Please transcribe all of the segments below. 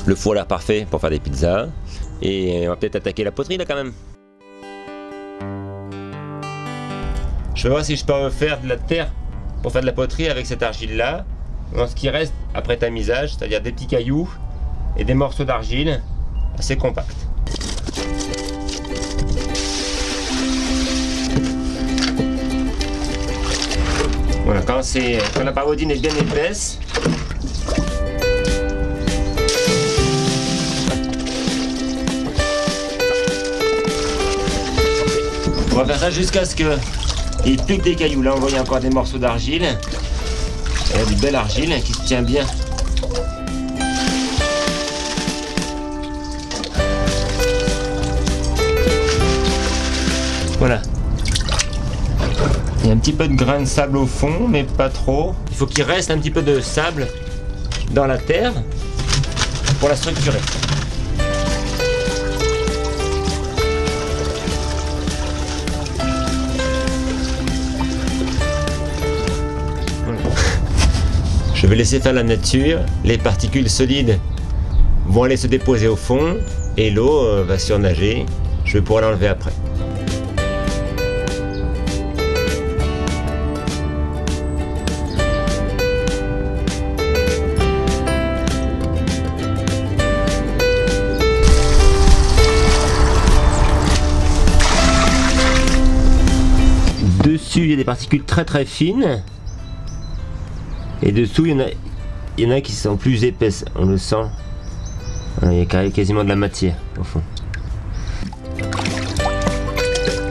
Le four a l'air parfait pour faire des pizzas. Et on va peut-être attaquer la poterie là quand même. Je vais voir si je peux faire de la terre pour faire de la poterie avec cette argile là. Dans ce qui reste après tamisage, c'est-à-dire des petits cailloux et des morceaux d'argile assez compacts. Voilà, quand la parodine est bien épaisse, on va faire ça jusqu'à ce qu'il n'y ait plus que des cailloux. Là, on voit il y a encore des morceaux d'argile. Il y a du bel argile qui se tient bien. Voilà. Il y a un petit peu de grain de sable au fond, mais pas trop. Il faut qu'il reste un petit peu de sable dans la terre pour la structurer. Voilà. Je vais laisser faire la nature. Les particules solides vont aller se déposer au fond et l'eau va surnager. Je vais pouvoir l'enlever après. Dessus, il y a des particules très fines. Et dessous, il y en a qui sont plus épaisses. On le sent. Il y a quasiment de la matière au fond.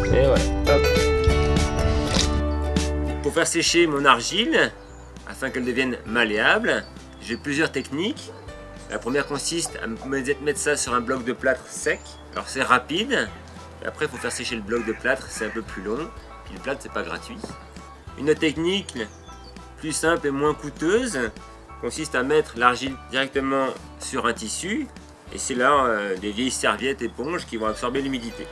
Et voilà. Hop. Pour faire sécher mon argile, afin qu'elle devienne malléable, j'ai plusieurs techniques. La première consiste à mettre ça sur un bloc de plâtre sec. Alors c'est rapide. Et après, il faut faire sécher le bloc de plâtre. C'est un peu plus long. Puis le plâtre, c'est pas gratuit. Une autre technique plus simple et moins coûteuse consiste à mettre l'argile directement sur un tissu, et c'est là des vieilles serviettes éponges qui vont absorber l'humidité.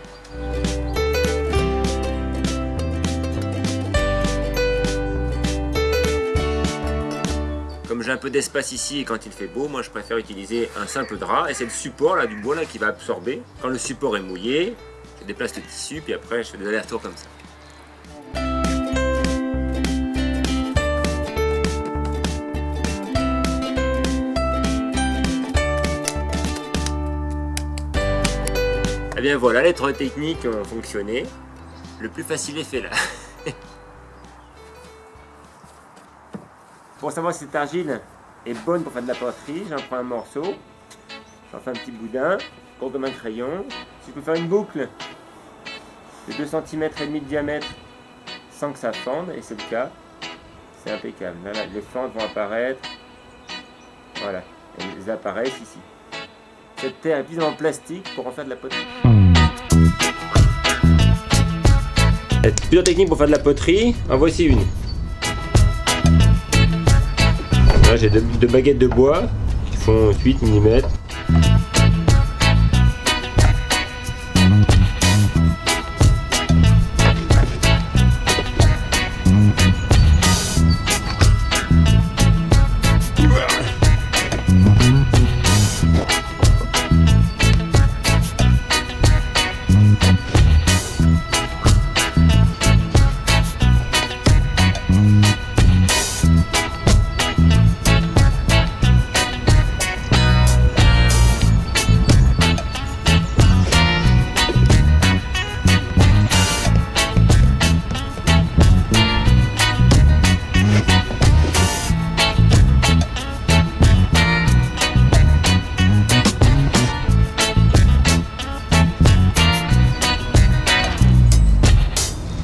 Comme j'ai un peu d'espace ici et quand il fait beau, moi je préfère utiliser un simple drap, et c'est le support là, du bois là, qui va absorber. Quand le support est mouillé, je déplace le tissu, puis après je fais des allers-retours comme ça. Et bien voilà, les trois techniques ont fonctionné. Le plus facile est fait là. Pour savoir si cette argile est bonne pour faire de la poterie, j'en prends un morceau, j'en fais un petit boudin, court comme un crayon. Si je peux faire une boucle de 2 cm et demi de diamètre sans que ça fende, et c'est le cas, c'est impeccable. Voilà, les fentes vont apparaître, voilà, elles apparaissent ici. Cette terre est plus en plastique pour en faire de la poterie. Il y a plusieurs techniques pour faire de la poterie, en voici une. Là j'ai deux baguettes de bois qui font 8 mm.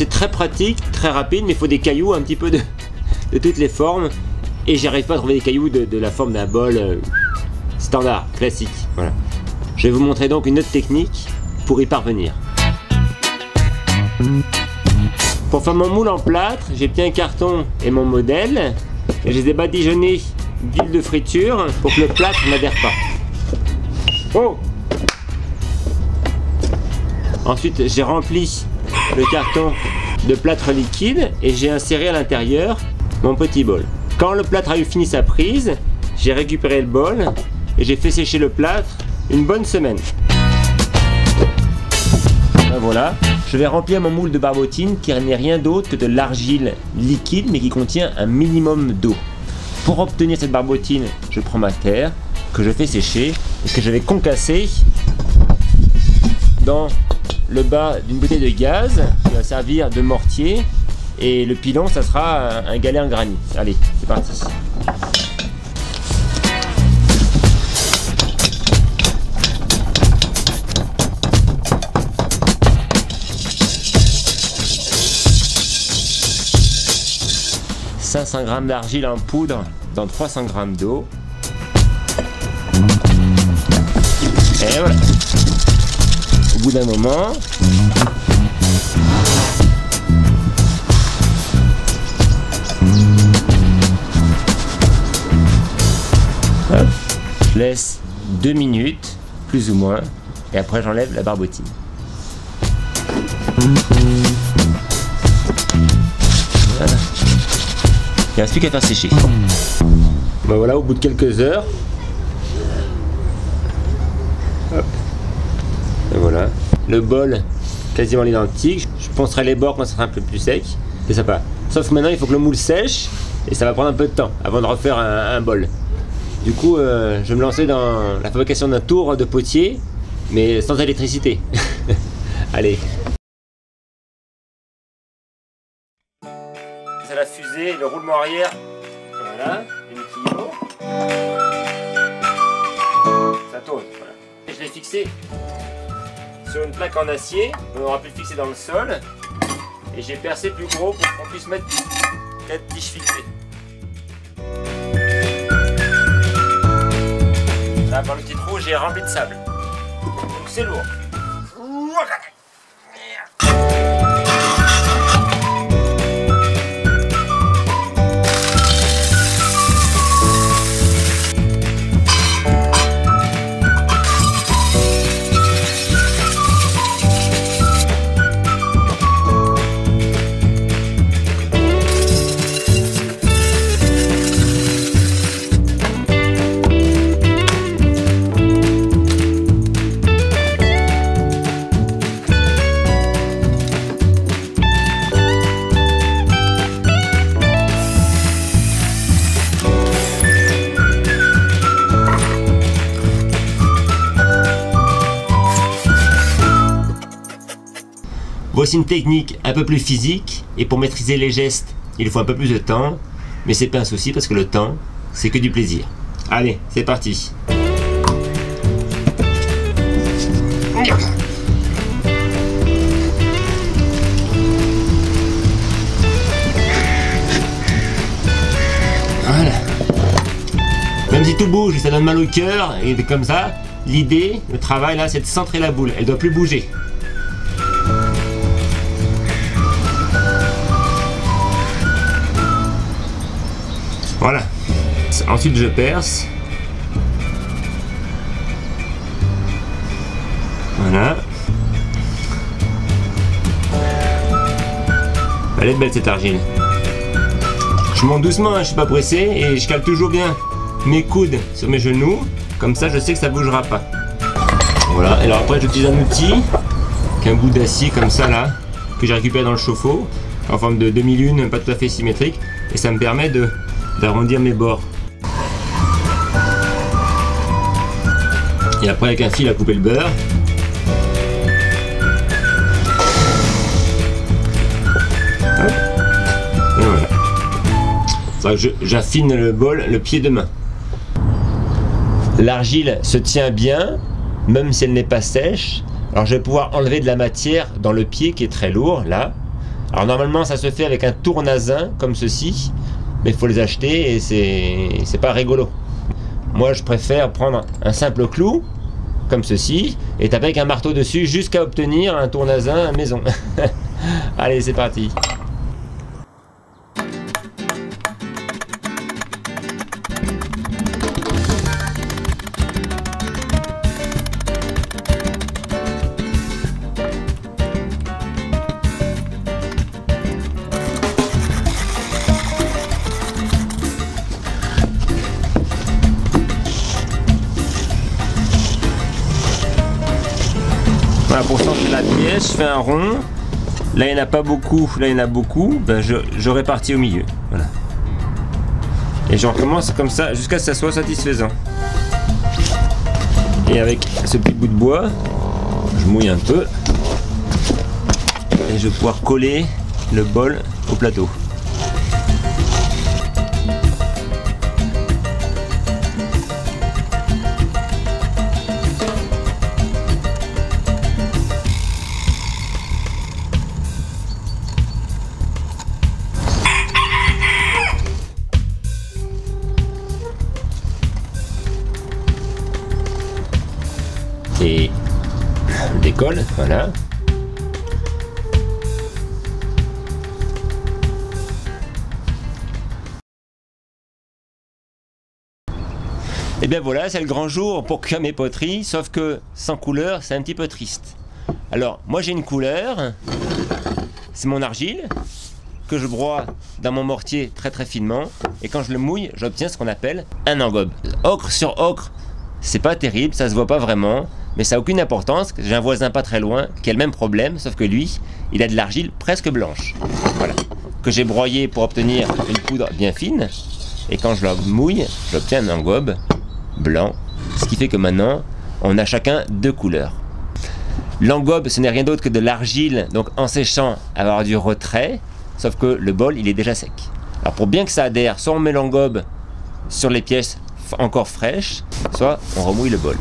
C'est très pratique, très rapide, mais il faut des cailloux un petit peu de toutes les formes. Et j'arrive pas à trouver des cailloux de la forme d'un bol standard, classique. Voilà. Je vais vous montrer donc une autre technique pour y parvenir. Pour faire mon moule en plâtre, j'ai pris un carton et mon modèle. Et je les ai badigeonnés d'huile de friture pour que le plâtre n'adhère pas. Oh! Ensuite, j'ai rempli le carton de plâtre liquide et j'ai inséré à l'intérieur mon petit bol. Quand le plâtre a eu fini sa prise, j'ai récupéré le bol et j'ai fait sécher le plâtre une bonne semaine. Ben voilà, je vais remplir mon moule de barbotine qui n'est rien d'autre que de l'argile liquide mais qui contient un minimum d'eau. Pour obtenir cette barbotine, je prends ma terre que je fais sécher et que je vais concasser dans le bas d'une bouteille de gaz qui va servir de mortier, et le pilon ça sera un galet en granit. Allez, c'est parti. « 500 g d'argile en poudre dans 300 g d'eau. Et voilà. Au bout d'un moment, hop, je laisse 2 minutes, plus ou moins, et après j'enlève la barbotine. Voilà. Il ne reste plus qu'à faire sécher. Ben voilà, au bout de quelques heures, hop. Et voilà, le bol quasiment identique. Je poncerai les bords quand ça sera un peu plus sec. C'est sympa. Sauf que maintenant il faut que le moule sèche et ça va prendre un peu de temps avant de refaire un bol. Du coup, je vais me lancer dans la fabrication d'un tour de potier, mais sans électricité. Allez. C'est la fusée, le roulement arrière. Voilà, une kilo. Ça tourne. Voilà. Et je l'ai fixé sur une plaque en acier, on aura pu le fixer dans le sol, et j'ai percé plus gros pour qu'on puisse mettre 4 tiges fixées. Là, par le petit trou, j'ai rempli de sable, donc c'est lourd. Voici une technique un peu plus physique, et pour maîtriser les gestes, il faut un peu plus de temps, mais c'est pas un souci parce que le temps, c'est que du plaisir. Allez, c'est parti. Voilà. Même si tout bouge et ça donne mal au cœur, et comme ça, l'idée, le travail là, c'est de centrer la boule. Elle doit plus bouger. Voilà. Ensuite je perce. Voilà. Elle est belle cette argile. Je monte doucement, hein, je suis pas pressé, et je cale toujours bien mes coudes sur mes genoux. Comme ça je sais que ça bougera pas. Voilà. Et alors après j'utilise un outil, qu'un bout d'acier comme ça là, que j'ai récupéré dans le chauffe-eau, en forme de demi-lune, pas tout à fait symétrique, et ça me permet d'arrondir mes bords. Et après avec un fil à couper le beurre. Hop. Et voilà. C'est que j'affine le bol, le pied de main. L'argile se tient bien, même si elle n'est pas sèche. Alors je vais pouvoir enlever de la matière dans le pied qui est très lourd, là. Alors normalement ça se fait avec un tournasin comme ceci, mais il faut les acheter et c'est pas rigolo. Moi je préfère prendre un simple clou, comme ceci, et taper avec un marteau dessus jusqu'à obtenir un tournasin à maison. Allez, c'est parti. Voilà, pour centrer la pièce, je fais un rond. Là, il n'y en a pas beaucoup, là, il y en a beaucoup. Ben, je répartis au milieu. Voilà. Et je recommence comme ça jusqu'à ce que ça soit satisfaisant. Et avec ce petit bout de bois, je mouille un peu. Et je vais pouvoir coller le bol au plateau. Et je décolle, voilà. Et bien voilà, c'est le grand jour pour cuire mes poteries, sauf que sans couleur, c'est un petit peu triste. Alors, moi j'ai une couleur, c'est mon argile, que je broie dans mon mortier très très finement, et quand je le mouille, j'obtiens ce qu'on appelle un engobe. Ocre sur ocre, c'est pas terrible, ça se voit pas vraiment, mais ça n'a aucune importance. J'ai un voisin pas très loin qui a le même problème, sauf que lui, il a de l'argile presque blanche. Voilà, que j'ai broyé pour obtenir une poudre bien fine, et quand je la mouille, j'obtiens un engobe blanc, ce qui fait que maintenant, on a chacun deux couleurs. L'engobe, ce n'est rien d'autre que de l'argile, donc en séchant, avoir du retrait, sauf que le bol, il est déjà sec. Alors pour bien que ça adhère, soit on met l'engobe sur les pièces encore fraîches, soit on remouille le bol.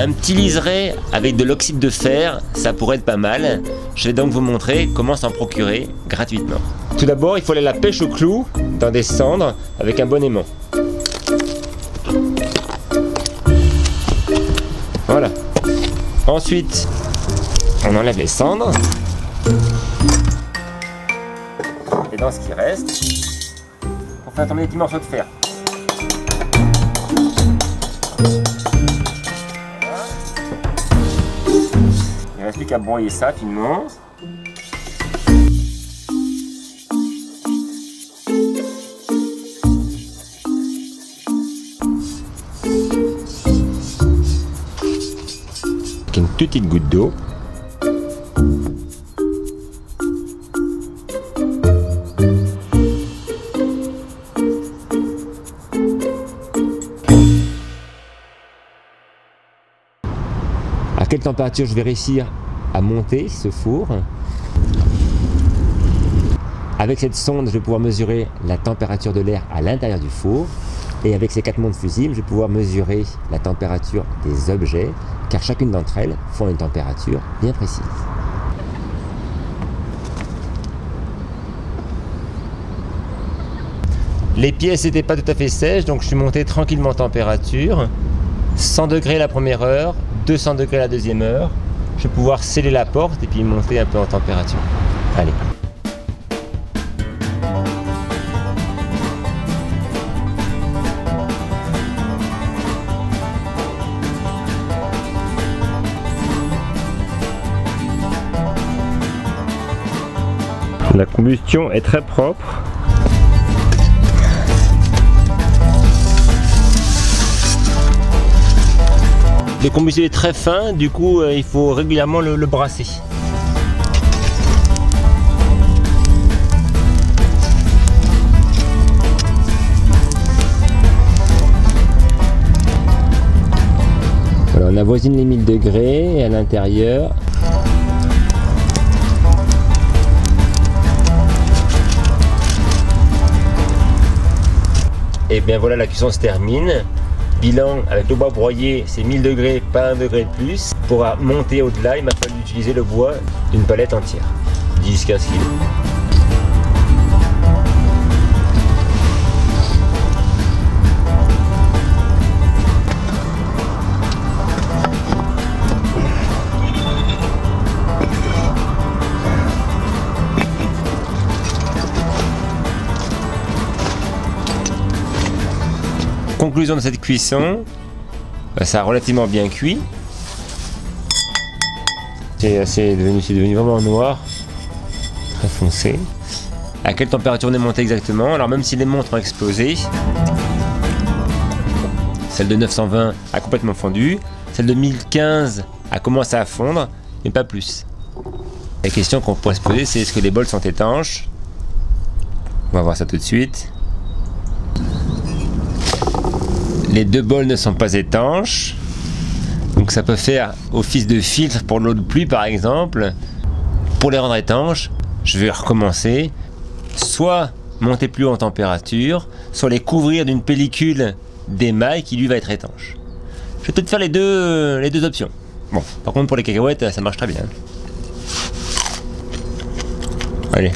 Un petit liseré avec de l'oxyde de fer, ça pourrait être pas mal. Je vais donc vous montrer comment s'en procurer gratuitement. Tout d'abord, il faut aller à la pêche au clou dans des cendres avec un bon aimant. Voilà. Ensuite, on enlève les cendres. Et dans ce qui reste, on fait tomber des petits morceaux de fer. Il ne reste plus qu'à broyer ça finement. Avec une petite goutte d'eau. À quelle température je vais réussir à monter ce four? Avec cette sonde, je vais pouvoir mesurer la température de l'air à l'intérieur du four. Et avec ces 4 montres fusibles, je vais pouvoir mesurer la température des objets, car chacune d'entre elles font une température bien précise. Les pièces n'étaient pas tout à fait sèches, donc je suis monté tranquillement en température. 100 degrés la première heure, 200 degrés la deuxième heure. Je vais pouvoir sceller la porte et puis monter un peu en température. Allez. La combustion est très propre. Le combustible est très fin, du coup il faut régulièrement le brasser. Alors, on avoisine les 1000 degrés et à l'intérieur. Et bien voilà, la cuisson se termine. Bilan, avec le bois broyé, c'est 1000 degrés, pas 1 degré de plus. Pour monter au-delà, il m'a fallu utiliser le bois d'une palette entière, 10-15 kg. Conclusion de cette cuisson, ça a relativement bien cuit. C'est devenu vraiment noir, très foncé. À quelle température on est monté exactement? Alors même si les montres ont explosé, celle de 920 a complètement fondu, celle de 1015 a commencé à fondre, mais pas plus. La question qu'on pourrait se poser, c'est est-ce que les bols sont étanches? On va voir ça tout de suite. Les deux bols ne sont pas étanches, donc ça peut faire office de filtre pour l'eau de pluie par exemple. Pour les rendre étanches, je vais recommencer, soit monter plus haut en température, soit les couvrir d'une pellicule d'émail qui lui va être étanche. Je vais peut-être faire les deux options. Bon, par contre pour les cacahuètes, ça marche très bien. Allez.